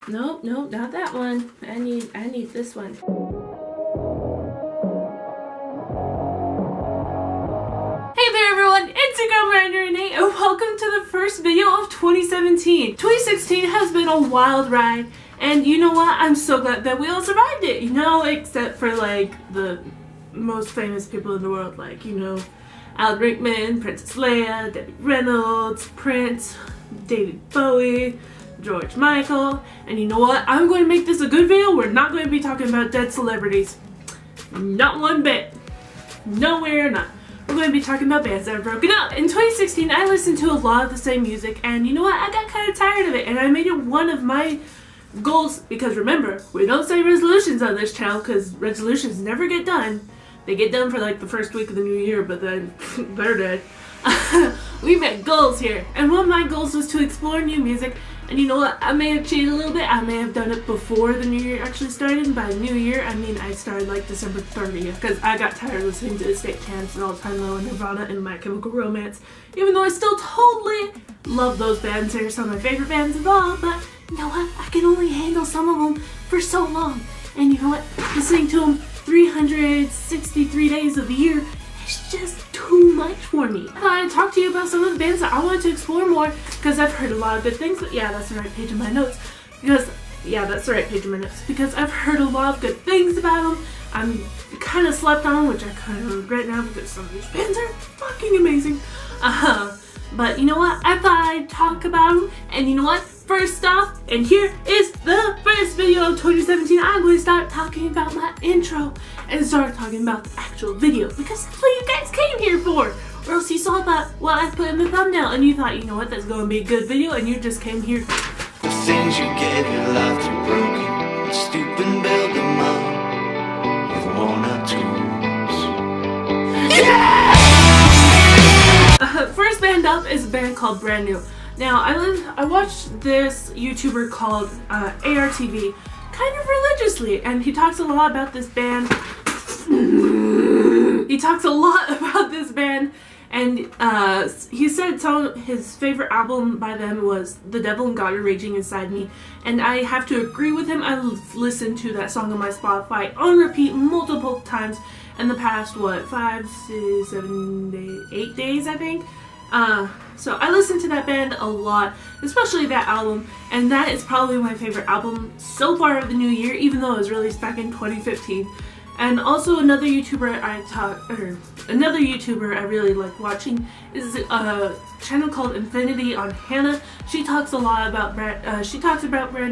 Nope, nope, not that one. I need this one. Hey there everyone, it's your girl Renae, and welcome to the first video of 2017. 2016 has been a wild ride, and you know what? I'm so glad that we all survived it, except for like the most famous people in the world, like, Alan Rickman, Princess Leia, Debbie Reynolds, Prince, David Bowie, George Michael, and you know what? I'm going to make this a good video. We're not going to be talking about dead celebrities. Not one bit. Nowhere not. We're going to be talking about bands that are broken up. In 2016, I listened to a lot of the same music, and you know what? I got kind of tired of it, and I made it one of my goals, because remember, we don't say resolutions on this channel, because resolutions never get done. They get done for like the first week of the new year, but then they're dead. We met goals here, and one of my goals was to explore new music. And you know what? I may have cheated a little bit. I may have done it before the new year actually started. And by new year, I mean I started like December 30th, because I got tired of listening to Estate Camps and All Time Low and Nirvana and My Chemical Romance. Even though I still totally love those bands. They're some of my favorite bands of all. But you know what? I can only handle some of them for so long. And you know what? Listening to them 363 days of the year, it's just too much for me. I thought I'd talk to you about some of the bands that I wanted to explore more, because I've heard a lot of good things. But yeah, that's the right page of my notes. Because I've heard a lot of good things about them. I'm kind of slept on, which I kind of regret now, because some of these bands are fucking amazing. But you know what? I thought I'd talk about them. And you know what? First off, and here is the first video of 2017, I'm going to start talking about my intro and start talking about the actual video, because that's what you guys came here for. Or else you saw that what I put in the thumbnail and you thought, you know what, that's going to be a good video, and you just came here. The things you gave your life to broken, stoop and build them up with worn out tools. Yeah! First band up is a band called Brand New. Now, I watched this YouTuber called ARTV kind of religiously, and he talks a lot about this band. And he said his favorite album by them was The Devil and God Are Raging Inside Me, and I have to agree with him. I've listened to that song on my Spotify on repeat multiple times in the past, 5, 6, 7, 8 days, I think. So I listened to that band a lot, especially that album, and that is probably my favorite album so far of the new year, even though it was released back in 2015. And also another YouTuber I really like watching is a channel called Infinity on Hannah. She talks a lot about Brand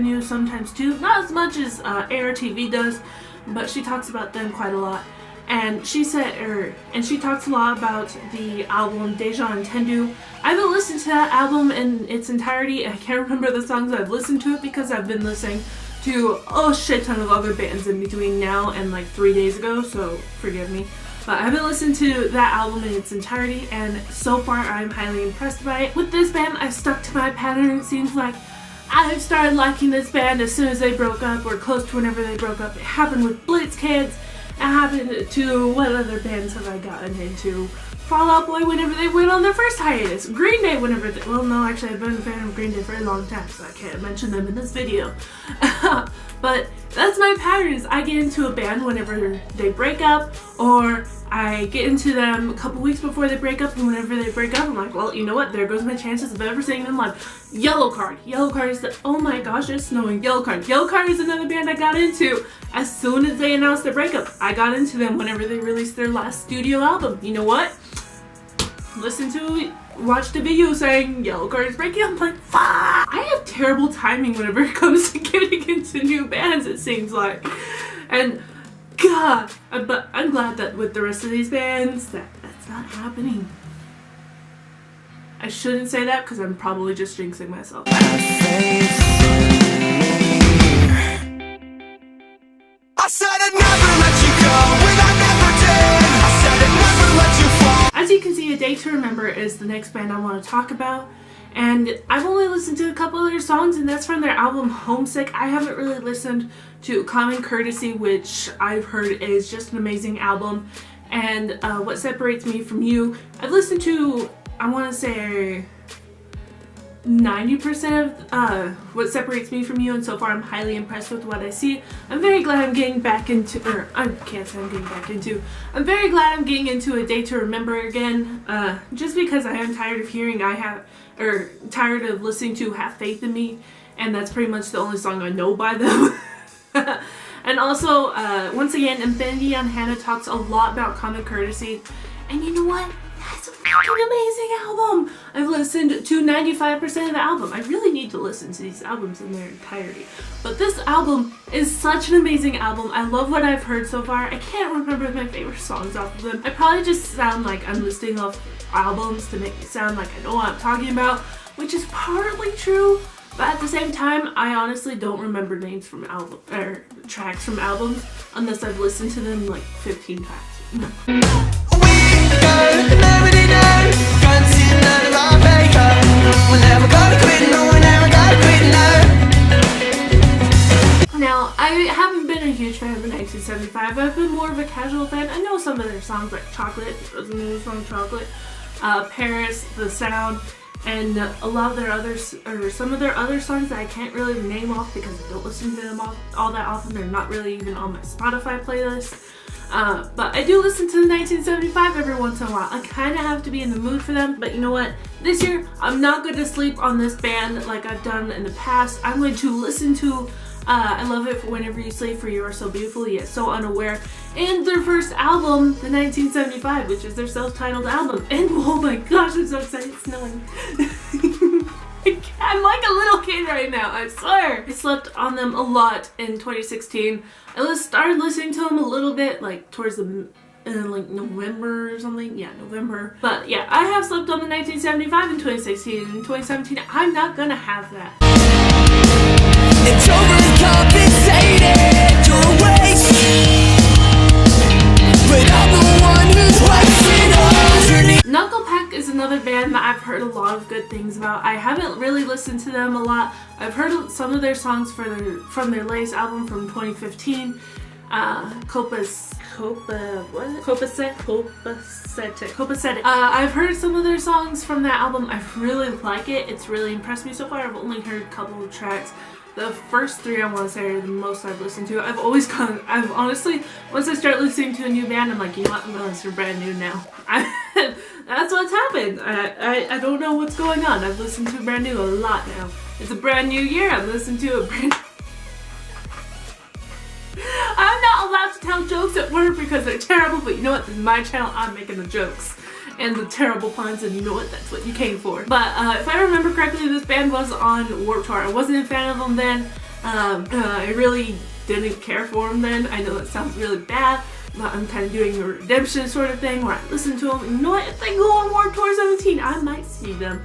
New sometimes too, not as much as ARTV does, but she talks about them quite a lot. And she talks a lot about the album Deja Entendu. I haven't listened to that album in its entirety. I can't remember the songs I've listened to it, because I've been listening to a shit ton of other bands in between now and like 3 days ago, so forgive me. But I haven't listened to that album in its entirety, and so far I'm highly impressed by it. With this band, I've stuck to my pattern. It seems like I've started liking this band as soon as they broke up, or close to whenever they broke up. It happened with Blitz Kids. It happened to, what other bands have I gotten into? Fall Out Boy whenever they went on their first hiatus. Green Day whenever they, well no, actually I've been a fan of Green Day for a long time, so I can't mention them in this video. But that's my pattern, is I get into a band whenever they break up, or I get into them a couple weeks before they break up, and whenever they break up I'm like, well, you know what, there goes my chances of ever seeing them live. Yellowcard is the, oh my gosh, it's snowing. Yellowcard is another band I got into as soon as they announced their breakup. I got into them whenever they released their last studio album. You know what? Watched a video saying Yellowcard is breaking up. I'm like, fuck! I have terrible timing whenever it comes to getting into new bands, it seems like. And God, but I'm glad that with the rest of these bands, that's not happening. I shouldn't say that, because I'm probably just jinxing myself. I said I'd never let you go when I never did. I said I'd never let you fall. As you can see, A Day to Remember is the next band I want to talk about. And I've only listened to a couple of their songs, and that's from their album Homesick. I haven't really listened to Common Courtesy, which I've heard is just an amazing album. And What Separates Me From You, I've listened to, I want to say 90% of what separates me from you, and so far I'm highly impressed with what I see. I'm very glad I'm getting back into, or I can't say I'm getting back into, I'm very glad I'm getting into A Day to Remember again, just because I am tired of hearing tired of listening to Have Faith in Me, and that's pretty much the only song I know by them. And also, once again, Infinity on Hannah talks a lot about common courtesy, and you know what? That's a fucking amazing album! I've listened to 95% of the album. I really need to listen to these albums in their entirety. But this album is such an amazing album. I love what I've heard so far. I can't remember my favorite songs off of them. I probably just sound like I'm listing off albums to make me sound like I know what I'm talking about, which is partly true, but at the same time, I honestly don't remember names from tracks from albums unless I've listened to them like 15 times. Now, I haven't been a huge fan of the 1975. I've been more of a casual fan. I know some of their songs like Chocolate, the new song Chocolate, Paris, The Sound, and a lot of their others, or some of their other songs that I can't really name off because I don't listen to them all that often. They're not really even on my Spotify playlist. But I do listen to the 1975 every once in a while. I kind of have to be in the mood for them. But you know what? This year, I'm not going to sleep on this band like I've done in the past. I'm going to listen to I Love It for Whenever You Sleep, For You Are So Beautiful Yet So Unaware, and their first album, the 1975, which is their self-titled album. And oh my gosh, I'm so excited, it's snowing. I'm like a little kid right now, I swear. I slept on them a lot in 2016. I started listening to them a little bit like towards the like November or something. Yeah, November. But yeah, I have slept on the 1975 in 2016. In 2017, I'm not gonna have that. It's overcompensated, you're a waste. But I'm the one who's wasting underneath. Knuckle Pack is another band that I've heard a lot of good things about. I haven't really listened to them a lot. I've heard some of their songs from their latest album from 2015. Copacetic. I've heard some of their songs from that album. I really like it. It's really impressed me so far. I've only heard a couple of tracks. The first three I want to say are the most I've listened to. I've honestly, once I start listening to a new band, I'm like, you know what, I'm going to listen to brand new now. That's what's happened. I don't know what's going on. I've listened to brand new a lot now. It's a brand new year. I've listened to a brand I'm not allowed to tell jokes at work because they're terrible, but you know what, this is my channel, I'm making the jokes and the terrible puns, and you know what, that's what you came for. But if I remember correctly, this band was on Warped Tour. I wasn't a fan of them then. I really didn't care for them then. I know that sounds really bad, but I'm kind of doing a redemption sort of thing where I listen to them, and you know what, if they go on Warped Tour 17, I might see them.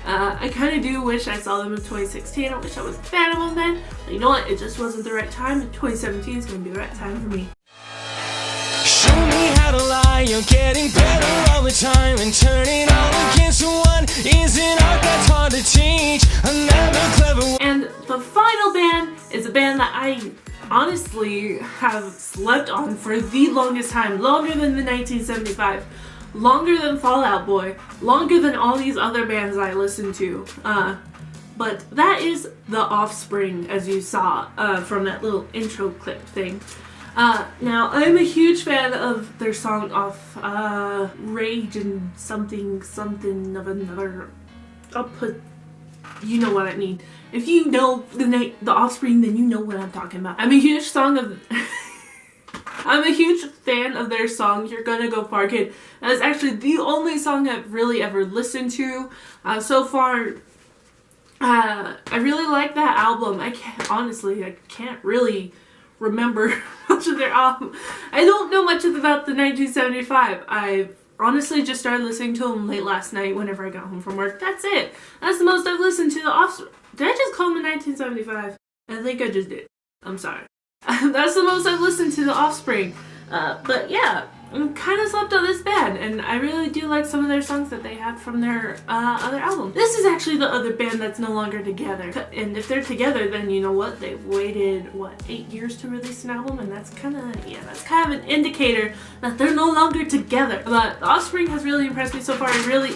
I kind of do wish I saw them in 2016. I wish I was a fan of them then. But you know what? It just wasn't the right time. And 2017 is going to be the right time for me. Show me how to lie. You're getting better all the time. And turning all against one is an art that's hard to teach. Another clever one. And the final band is a band that I honestly have slept on for the longest time. Longer than the 1975. Longer than Fall Out Boy, longer than all these other bands I listen to, but that is The Offspring, as you saw from that little intro clip thing. Now, I'm a huge fan of their song off Rage and something of another. I'll put, you know what I mean. If you know the Offspring, then you know what I'm talking about. I'm a huge fan of their song, You're Gonna Go Far Kid. That is actually the only song I've really ever listened to so far. I really like that album. I can't really remember much of their album. I don't know much about the 1975. I honestly just started listening to them late last night whenever I got home from work. That's it. That's the most I've listened to the Offspring. Did I just call them the 1975? I think I just did. I'm sorry. That's the most I've listened to the Offspring. But yeah, I'm kind of slept on this band, and I really do like some of their songs that they had from their other album. This is actually the other band that's no longer together. And if they're together, then you know what? They've waited, 8 years to release an album? And that's kind of an indicator that they're no longer together. But the Offspring has really impressed me so far. I really,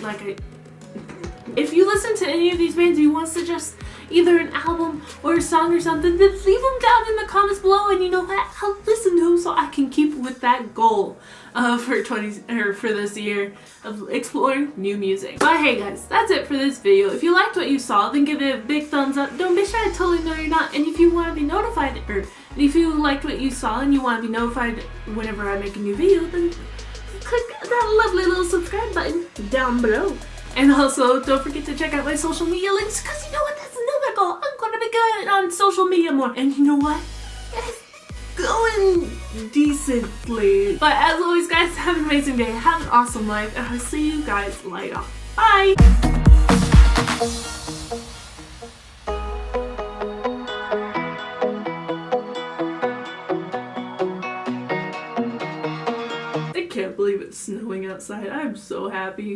If you listen to any of these bands and you want to suggest either an album or a song or something, then leave them down in the comments below, and you know what? I'll listen to them so I can keep with that goal for this year of exploring new music. But hey guys, that's it for this video. If you liked what you saw, then give it a big thumbs up. Don't be shy to tell me no you're not. And if you want to be notified, or if you liked what you saw and you want to be notified whenever I make a new video, then click that lovely little subscribe button down below. And also, don't forget to check out my social media links, because you know what? That's another goal. I'm going to be good on social media more. And you know what? It's going decently. But as always, guys, have an amazing day. Have an awesome life. And I'll see you guys later. Bye! I can't believe it's snowing outside. I'm so happy.